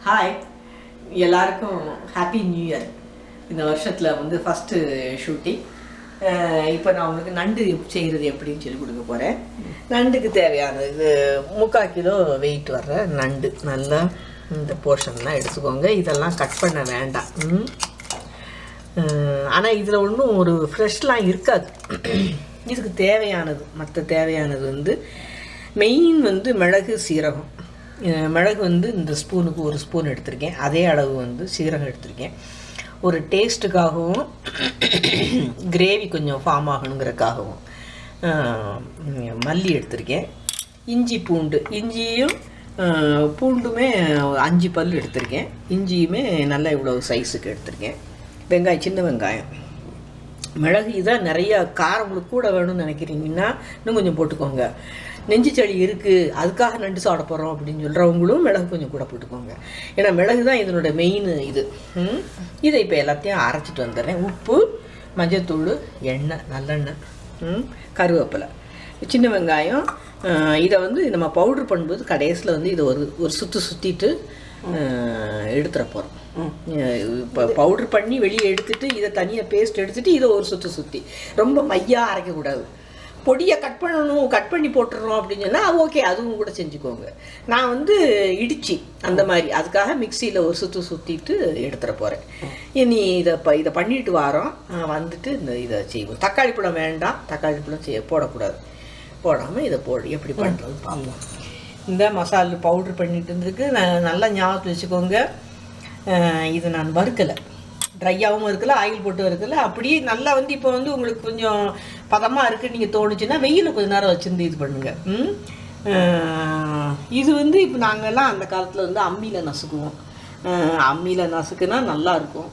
Hi, எல்லாருக்கும் happy new year. இந்த வருஷத்தில் வந்து ஃபஸ்ட்டு ஷூட்டிங். இப்போ நான் உங்களுக்கு நண்டு செய்கிறது எப்படின்னு சொல்லி கொடுக்க போகிறேன். நண்டுக்கு தேவையானது இது 3/4 கிலோ வெயிட் வர்ற நண்டு. நல்லா இந்த போர்ஷன்லாம் எடுத்துக்கோங்க. இதெல்லாம் கட் பண்ண வேண்டாம். ஆனால் இதில் ஒன்றும் ஒரு ஃப்ரெஷ்லாம் இருக்காது. இதுக்கு தேவையானது மற்ற தேவையானது வந்து மெயின் வந்து மிளகு, சீரகம். மிளகு வந்து இந்த ஸ்பூனுக்கு 1 ஸ்பூன் எடுத்திருக்கேன். அதே அளவு வந்து சீரகம் எடுத்திருக்கேன். ஒரு டேஸ்ட்டுக்காகவும் கிரேவி கொஞ்சம் ஃபார்ம் ஆகணுங்கிறதுக்காகவும் மல்லி எடுத்திருக்கேன். இஞ்சி, பூண்டு. இஞ்சியும் பூண்டுமே 5 பல் எடுத்திருக்கேன். இஞ்சியுமே நல்லா இவ்வளோ சைஸுக்கு எடுத்திருக்கேன். வெங்காயம், சின்ன வெங்காயம். மிளகு இதான் நிறையா காரம் உங்களுக்கு கூட வேணும்னு நினைக்கிறீங்கன்னா இன்னும் கொஞ்சம் போட்டுக்கோங்க. நெஞ்சு சளி இருக்குது, அதுக்காக நண்டு சாப்பிட போகிறோம் அப்படின்னு சொல்கிறவங்களும் மிளகு கொஞ்சம் கூட போட்டுக்கோங்க. ஏன்னா மிளகு தான் இதனோட மெயின் இது. இதை இப்போ எல்லாத்தையும் அரைச்சிட்டு வந்துடுறேன். உப்பு, மஞ்சத்தூள், எண்ணெய், நல்லெண்ணெய், கருவேப்பிலை, சின்ன வெங்காயம். இதை வந்து நம்ம பவுட்ரு பண்ணும்போது கடைசியில் வந்து இதை ஒரு சுற்றிட்டு எடுத்துட போகிறோம். இப்போ பவுட்ரு பண்ணி வெளியே எடுத்துகிட்டு இதை தனியாக பேஸ்ட் எடுத்துகிட்டு இதை ஒரு சுற்றி ரொம்ப மையாக அரைக்கக்கூடாது. பொடியை கட் பண்ணி போட்டுடுறோம் அப்படின்னு சொன்னால் ஓகே, அதுவும் கூட செஞ்சுக்கோங்க. நான் வந்து இடிச்சு அந்த மாதிரி அதுக்காக மிக்சியில் ஒரு சுற்றிட்டு எடுத்துட போகிறேன். இனி இதை பண்ணிட்டு வரோம். வந்துட்டு இதை செய்வோம். தக்காளி பழம் வேண்டாம், தக்காளி பழம் போடக்கூடாது. போடாமல் இதை எப்படி பண்ணுறது பார்ப்போம். இந்த மசாலா பவுட்ரு பண்ணிட்டு இருந்துருக்கு. நல்லா ஞாபகத்து வச்சுக்கோங்க. இது நான் வறுக்கலை, ட்ரையாகவும் இருக்கல, ஆயில் போட்டு வறுக்கலை. அப்படியே நல்லா வந்து இப்போ வந்து உங்களுக்கு கொஞ்சம் பதமாக இருக்குன்னு நீங்கள் தோணுச்சுன்னா வெயிலில் கொஞ்சம் நேரம் வச்சுருந்து இது பண்ணுங்கள். இது வந்து இப்போ நாங்கள்லாம் அந்த காலத்தில் வந்து அம்மியில் நசுக்குவோம். அம்மியில் நசுக்குனா நல்லாயிருக்கும்.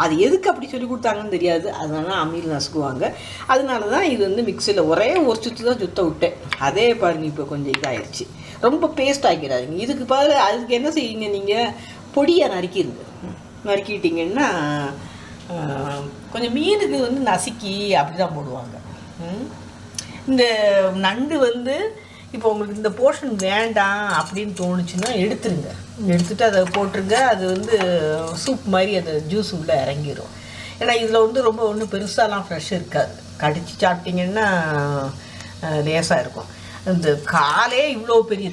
அது எதுக்கு அப்படி சொல்லி கொடுத்தாங்கன்னு தெரியாது, அதனால அம்மியில் நசுக்குவாங்க. அதனால தான் இது வந்து மிக்சியில் ஒரே ஒரு சுற்று தான் சுத்த விட்டேன். அதே பாருங்கள் இப்போ கொஞ்சம் இதாகிடுச்சு. ரொம்ப பேஸ்ட் ஆக்கிடாதீங்க. இதுக்கு பதில் அதுக்கு என்ன செய்யுங்க, நீங்கள் பொடியாக நறுக்கிட்டிங்கன்னா கொஞ்சம் மீனுக்கு வந்து நசுக்கி அப்படி தான் போடுவாங்க. இந்த நண்டு வந்து இப்போ உங்களுக்கு இந்த போர்ஷன் வேண்டாம் அப்படின்னு தோணுச்சுன்னா எடுத்துட்டு அதை போட்டுருங்க. அது வந்து சூப் மாதிரி அந்த ஜூஸ் உள்ளே இறங்கிடும். ஏன்னா இதில் வந்து ரொம்ப ஒன்றும் பெருசாலாம் ஃப்ரெஷ் இருக்காது. கடிச்சு சாப்பிட்டிங்கன்னா லேசாக இருக்கும். இந்த காலே இவ்வளோ பெரிய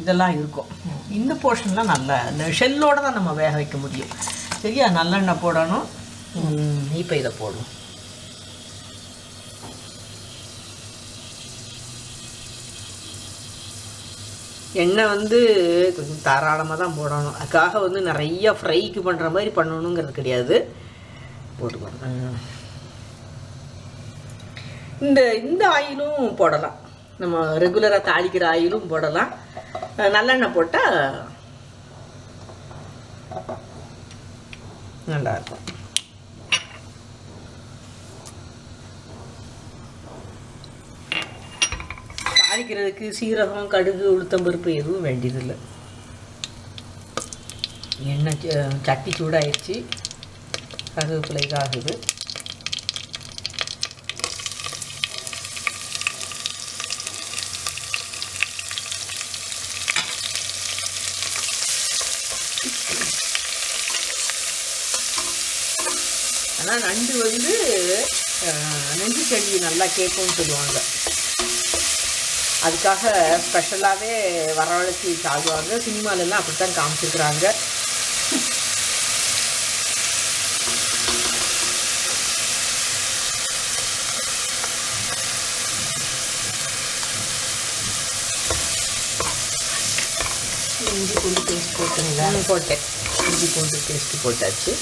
இதெல்லாம் இருக்கும். இந்த போர்ஷன்லாம் நல்லா இந்த ஷெல்லோடு தான் நம்ம வேக வைக்க முடியும். சரியா? நல்லெண்ணெய் போடணும். இப்போ இதை போடணும். எண்ணெய் வந்து கொஞ்சம் தாராளமாக தான் போடணும். அதுக்காக வந்து நிறைய ஃப்ரைக்கு பண்ணுற மாதிரி பண்ணணுங்கிறது கிடையாது. போட்டுக்கோங்க. இந்த ஆயிலும் போடலாம். நம்ம ரெகுலராக தாளிக்கிற ஆயிலும் போடலாம். நல்லெண்ணெய் போட்டால் நல்லாயிருக்கும். தாளிக்கிறதுக்கு சீரகம், கடுகு, உளுத்தம்பருப்பு எதுவும் வேண்டியதில்லை. எண்ணெய் சட்டி சூடாயிடுச்சு. கருவேப்பிலை ஆகுது. ஆனால் நண்டு வந்து நெஞ்சு சளி நல்லா கேட்கும்னு சொல்லுவாங்க. அதுக்காக ஸ்பெஷலாகவே வரவழைச்சி சாப்பிடுவாங்க. சினிமாலெல்லாம் அப்படித்தான் காமிச்சிருக்கிறாங்க. இஞ்சி பூண்டு பேஸ்ட் போட்டுங்களா? போட்டேன். இஞ்சி பூண்டு பேஸ்ட்டு போட்டாச்சு.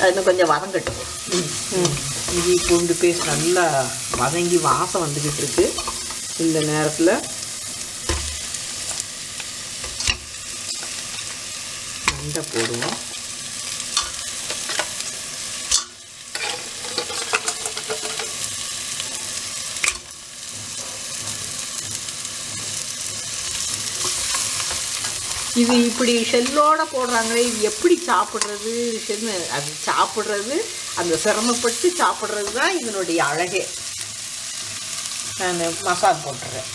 அது கொஞ்சம் வதங்கட்டும். இஞ்சி பூண்டு பேஸ்ட் நல்லா வதங்கி வாசம் வந்துக்கிட்டு இருக்கு. இந்த நேரத்தில் நண்டை போடுவோம். இது இப்படி ஷெல்லோடு போடுறாங்களே, இது எப்படி சாப்பிட்றது? அது சாப்பிட்றது, அந்த சிரமப்பட்டு சாப்பிட்றது தான் இதனுடைய அழகே. நான் மசாலா போட்டுறேன்.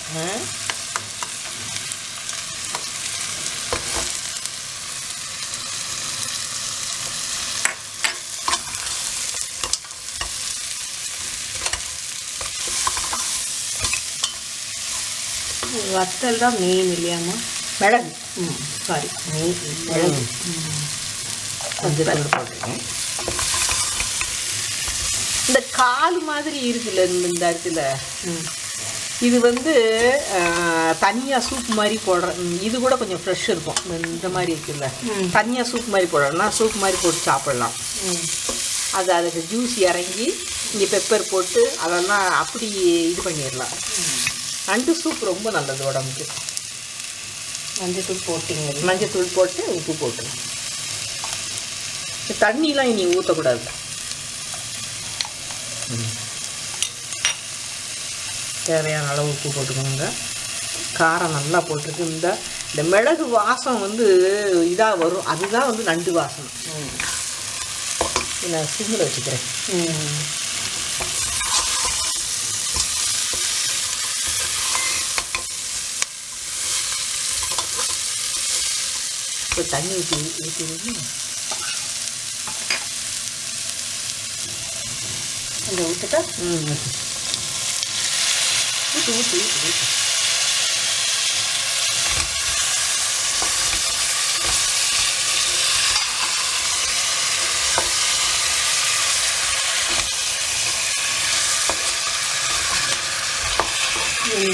வத்தல் தான் மெயின் இல்லையாம்மா? மிளகு சாரி மெயின் மிளகு. கொஞ்சம் போட்டுருக்கேன். இந்த கால் மாதிரி இருக்குல்ல இந்த இடத்துல, இது வந்து தனியாக சூப் மாதிரி போடுறேன். இது கூட கொஞ்சம் ஃப்ரெஷ் இருக்கும். இந்த மாதிரி இருக்குல்ல, தனியாக சூப் மாதிரி போடுறேன்னா சூப் மாதிரி போட்டு சாப்பிடலாம். அதுக்கு ஜூஸ் இறங்கி இங்கே பெப்பர் போட்டு அதெல்லாம் அப்படி இது பண்ணிடலாம். நண்டு சூப் ரொம்ப நல்லது உடம்புக்கு. மஞ்சத்தூள் போட்டிங்க? மஞ்சத்தூள் போட்டு உப்பு போட்டு, தண்ணிலாம் இனி ஊற்றக்கூடாது. தேவையான அளவு உப்பு போட்டுக்கோங்க. காரம் நல்லா போட்டுருக்கு. இந்த மிளகு வாசம் வந்து இதாக வரும், அதுதான் வந்து நண்டு வாசம். நான் சிம்மில் வச்சுக்கிறேன். இப்போ தண்ணி ஊற்றி கொஞ்சம் ஊற்றுட்டா ஊற்று.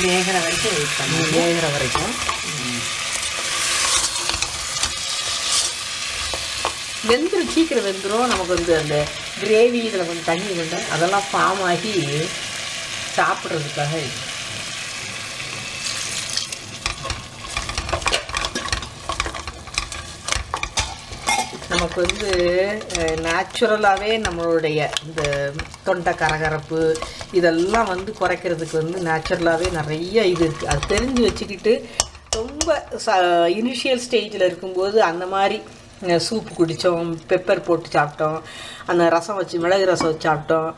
வேகிற வரைக்கும் வெயிட் பண்ணி, வேகிற வரைக்கும் வெந்துடும். சீக்கிரம் வெந்துடும். நமக்கு வந்து அந்த கிரேவி இதில் கொஞ்சம் தண்ணி கொண்டு அதெல்லாம் ஃபார்ம் ஆகி சாப்பிட்றதுக்காக இது. நமக்கு வந்து நேச்சுரலாகவே நம்மளுடைய இந்த தொண்டை கரகரப்பு இதெல்லாம் வந்து குறைக்கிறதுக்கு வந்து நேச்சுரலாகவே நிறைய இது இருக்குது. அது தெரிஞ்சு வச்சுக்கிட்டு ரொம்ப இனிஷியல் ஸ்டேஜில் இருக்கும்போது அந்த மாதிரி சூப்பு குடித்தோம், பெப்பர் போட்டு சாப்பிட்டோம், அந்த ரசம் வச்சு மிளகு ரசம் வச்சு சாப்பிட்டோம்,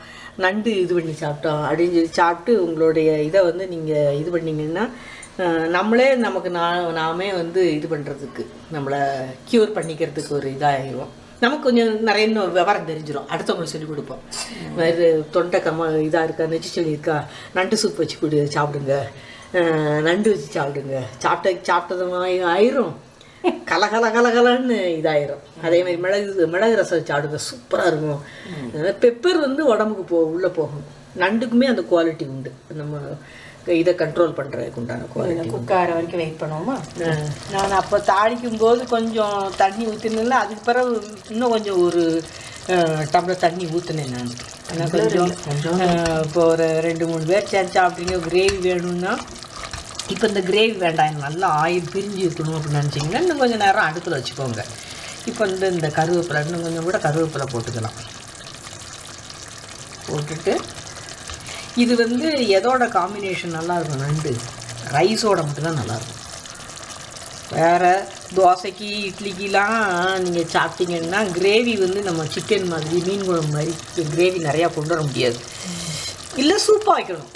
நண்டு இது பண்ணி சாப்பிட்டோம் அப்படின்னு சொல்லி சாப்பிட்டு உங்களுடைய இதை வந்து நீங்கள் இது பண்ணிங்கன்னா நம்மளே நமக்கு நாமே வந்து இது பண்ணுறதுக்கு நம்மளை க்யூர் பண்ணிக்கிறதுக்கு ஒரு இதாகிடும். நமக்கு கொஞ்சம் நிறைய இன்னும் விவரம் தெரிஞ்சிடும். அடுத்தவங்களுக்கு சொல்லிக் கொடுப்போம். வேறு தொண்டை இதாக இருக்கா, நெச்சு சொல்லி இருக்கா, நண்டு சூப் வச்சு சாப்பிடுங்க, நண்டு வச்சு சாப்பிடுங்க, சாப்பிட்டது ஆயிரும், கலகலன்னு இதாயிரும். அதே மாதிரி மிளகு ரசம் வச்சு சாப்பிடுங்க, சூப்பராக இருக்கும். பெப்பர் வந்து உடம்புக்கு உள்ளே போகும். நண்டுக்குமே அந்த குவாலிட்டி உண்டு. நம்ம இதை கண்ட்ரோல் பண்ணுறதுக்கு உண்டான குவாலிட்டி. குக்கார வரைக்கும் வெயிட் பண்ணுவோமா? நான் அப்போ தாளிக்கும் போது கொஞ்சம் தண்ணி ஊற்றினல, அதுக்கு பிறகு இன்னும் கொஞ்சம் ஒரு டம்ளர் தண்ணி ஊற்றினேன் நான். ஆனால் கொஞ்சம் இப்போ ஒரு 2-3 பேர் சேர்ந்தா அப்படிங்க கிரேவி வேணும்னா, இப்போ இந்த கிரேவி வேண்டாம், எனக்கு நல்லா ஆயில் பிரிஞ்சு இருக்கணும் அப்படின்னு நினச்சிங்கன்னா இன்னும் கொஞ்சம் நேரம் அடுப்பில் வச்சுக்கோங்க. இப்போ இந்த கருவேப்பிலை இன்னும் கொஞ்சம் கூட கருவேப்பிலை போட்டுக்கலாம். போட்டுட்டு இது வந்து எதோட காம்பினேஷன் நல்லாயிருக்கும், நண்டு ரைஸோட மட்டும்தான் நல்லாயிருக்கும். வேறு தோசைக்கு இட்லிக்கெலாம் நீங்கள் சாப்பிட்டீங்கன்னா கிரேவி வந்து நம்ம சிக்கன் மாதிரி மீன் குழம்பு மாதிரி கிரேவி நிறையா கொண்டு வர முடியாது. இல்லை சூப்பாக வைக்கணும்.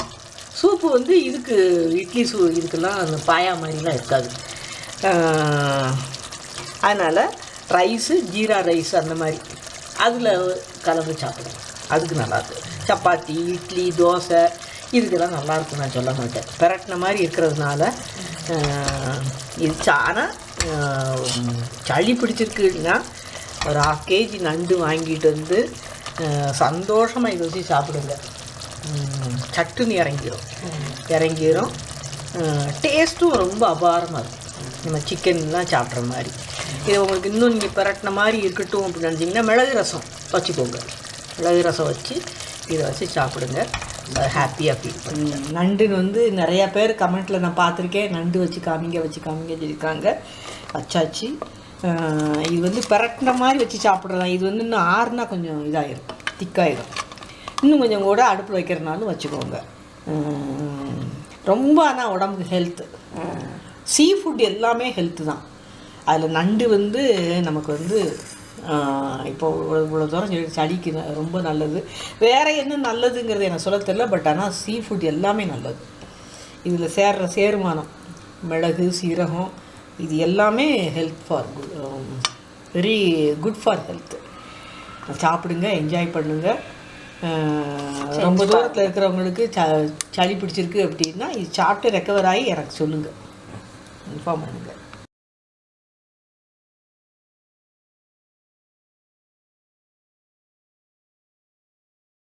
சூப்பு வந்து இதுக்கு இட்லி இதுக்கெல்லாம் அந்த பாயா மாதிரிலாம் இருக்காது. அதனால் ரைஸு ஜீரா ரைஸ் அந்த மாதிரி அதில் கலந்து சாப்பிடுவோம். அதுக்கு நல்லாயிருக்கும். சப்பாத்தி, இட்லி, தோசை இதுக்கெல்லாம் நல்லாயிருக்கும். நான் சொல்ல மாட்டேன். பெரட்டின மாதிரி இருக்கிறதுனால இது. ஆனால் சளி பிடிச்சிருக்குன்னா ஒரு 1/2 kg நண்டு வாங்கிட்டு வந்து சந்தோஷமாக இதை வச்சு சாப்பிடுங்க. சட்டுன்னு இறங்கிடும். டேஸ்ட்டும் ரொம்ப அபாரமாக இருக்கும். நம்ம சிக்கன்லாம் சாப்பிட்ற மாதிரி. இது உங்களுக்கு இன்னும் நீங்கள் பெரட்டின மாதிரி இருக்கட்டும் அப்படின்னு நினச்சிங்கன்னா மிளகு ரசம் வச்சுக்கோங்க. மிளகு ரசம் வச்சு இதை வச்சு சாப்பிடுங்க. ஹாப்பியாக ஃபீல் பண்ணுங்க. நண்டுன்னு வந்து நிறையா பேர் கமெண்ட்டில் நான் பார்த்துருக்கேன், நண்டு வச்சு காமிங்க சொல்லியிருக்காங்க. வச்சாச்சு. இது வந்து பெரட்டின மாதிரி வச்சு சாப்பிட்றலாம். இது வந்து இன்னும் ஆறுனா கொஞ்சம் இதாகிடும், திக்காயிடும். இன்னும் கொஞ்சம் கூட அடுப்பில் வைக்கிறனாலும் வச்சுக்கோங்க. ரொம்ப ஆனால் உடம்புக்கு ஹெல்த்து. சீ ஃபுட் எல்லாமே ஹெல்த்து தான். அதில் நண்டு வந்து நமக்கு வந்து இப்போ இவ்வளோ தூரம் சளிக்கு ரொம்ப நல்லது. வேறு என்ன நல்லதுங்கிறது எனக்கு சொல்ல தெரியல. பட் ஆனால் சீ ஃபுட் எல்லாமே நல்லது. இதில் சேர்கிற சேர்மானம் மிளகு சீரகம் இது எல்லாமே health for very good for health. சாப்பிடுங்க, என்ஜாய் பண்ணுங்கள். ரொம்ப தூரத்தில் இருக்கிறவங்களுக்கு சளி பிடிச்சிருக்கு அப்படின்னா இது சாப்பிட்டு ரெக்கவர் ஆகி எனக்கு சொல்லுங்கள், இன்ஃபார்ம் பண்ணுங்கள்.